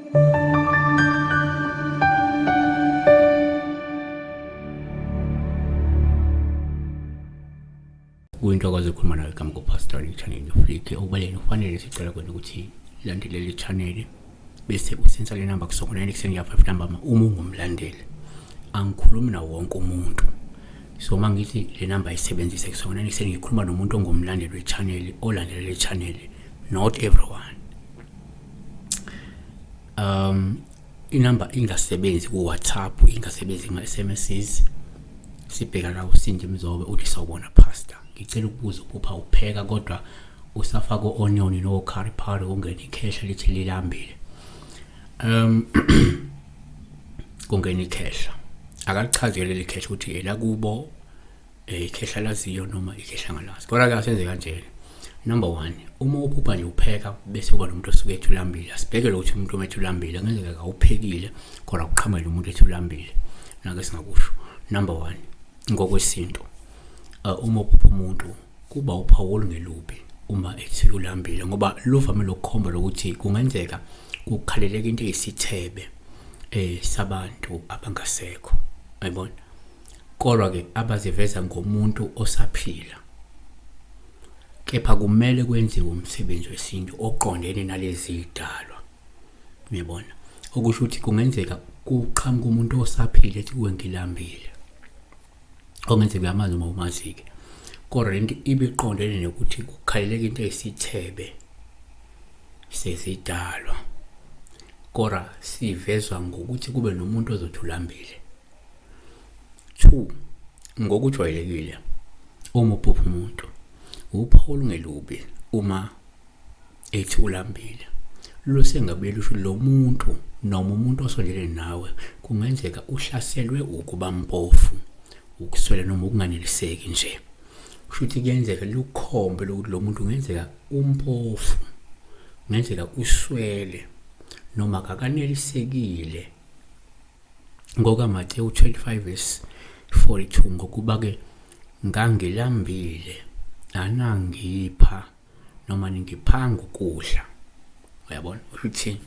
Kuyintokozo ukukhuluma nawe igama ngopastor i-channel yoflike okubaleni ufanele sicela kwena ukuthi landele le channel bese usensa le number kusonkonela ekuseni ya-5 ntambama uma ungumlandeli. Angikhulumi nawo wonke umuntu, so mangithi le number ayisebenzise kusonkonela ekuseni ngikhuluma nomuntu ongumlandeli we-channel olandela le channel, not everyone. Inamba ingasebenzi ku WhatsApp, ingasebenzi ma-SMSs. Sibheka la uSindi Mzobe uthi sawubona pastor, ngicela ukubuza upha upheka kodwa usafaka onion no curry powder ungena ikhehla lithi lilambile. Kungena ikhehla akalichazele likhehla ukuthi ela kubo ikhehla laziyo noma ikhehla ngalazi. Kodwa ke asenze kanjena. Number 1, uma uphupha nje upheka bese kuba nomuntu osuke ethulambile, asibheke ukuthi umuntu omethulambile ngenzeka awuphekile kodwa uqhamuke umuntu ethulambile, nake singakusho. Number 1, ngokwesintu uma uphupha umuntu kuba uphawu olungelubi uma ethulambile, ngoba luvame ukukhomba ukuthi kungenzeka kukhaleleka into eyisithebe sabantu abangasekho, uyabona. Kodwa ke abaziveza ngomuntu osaphila, kepha kumele kwenziwe umsebenzi wesintu oqondene nalezi idalwa, uyabona. Okusho ukuthi kungenzeka kuqhamuka umuntu osaphila ethi kuwe ngilambile, ongenzeka amazi uma umazike, kodwa lento ibiqondene nokuthi kukhaleleka into eyisithebe sezidalwa, kodwa sivezwa ngokuthi kube nomuntu ozothulambile. 2, ngokujwayelekile uma uphupha umuntu uphawu olungelubi uma ethi ulambile, lusengabe lusho lo muntu noma umuntu osondelene nawe kungenzeka uhlaselwe ukuba mpofu, ukuswela noma ukunganeliseki nje. Kusho ukuthi kuyenzeka lukhombe lokuthi lo muntu kungenzeka umpofu, kungenzeka uswele noma akakanelisekile. NgokaMateyu 25:42 ngokuba ke ngangilambile anangipha noma ningiphanga ukudla, uyabona. Ukuthi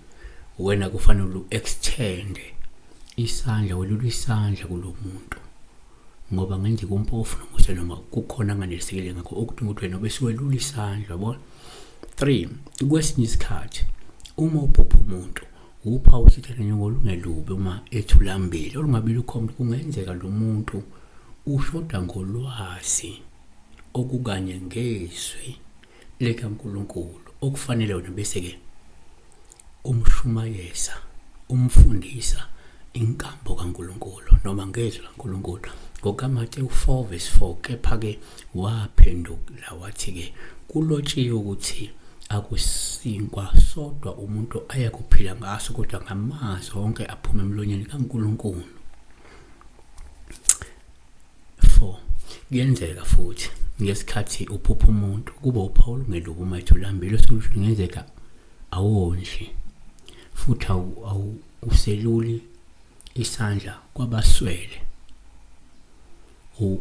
wena kufanele u-extend isandla, welula isandla kulo muntu ngoba ngenzeka umpofu noma kukhona anganelisekile ngakho okudinga ukuthi wena obesiwelula isandla, uyabona. 3, kwesinye isikhathi uma uphupha umuntu uphawu usithele ngolungelubi uma ethulambile olungabe lukhomba kungenzeka lo muntu ushoda ngolwazi okukanye ngezwi likaNkulunkulu okufanele wena bese ke umshumayeza, umfundisa inkambo kaNkulunkulu noma ngezwi laNkulunkulu. NgokaMateyu 4:4 kepha ke waphendula wathi ke kulotshiwe ukuthi akusinkwa sodwa umuntu ayakuphila ngaso kodwa ngamazwi wonke aphuma emlonyeni kaNkulunkulu. 4, kuyenzeka futhi ngesikhathi uphupha umuntu kuba uphawu olungelubi uma ethulambile, okusho kungenzeka awondli futhi useluli isandla kwabaswele,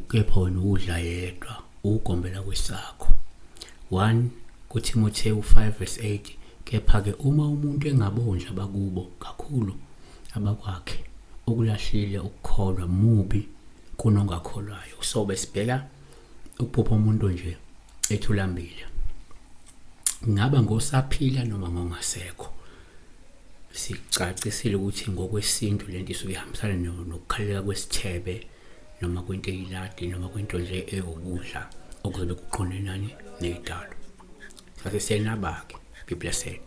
kepha wena udla yedwa ugombela kwesakho. 1 kuTimotheyu 5:8 kepha ke uma umuntu engabondli abakubo kakhulu abakwakhe ukulahlile ukukholwa mubi kunongakholwayo. So besibheka ukuphupha umuntu nje ethulambile, ngaba ngosaphila noma ngongasekho. Sicacisile ukuthi ngokwesintu lento isuke ihambisana nokukhaleka kwesithebe noma kwento eyiladi noma kwento nje eyokudla okuzobe kuqondenani nezidalo. Sase senabake. Be blessed.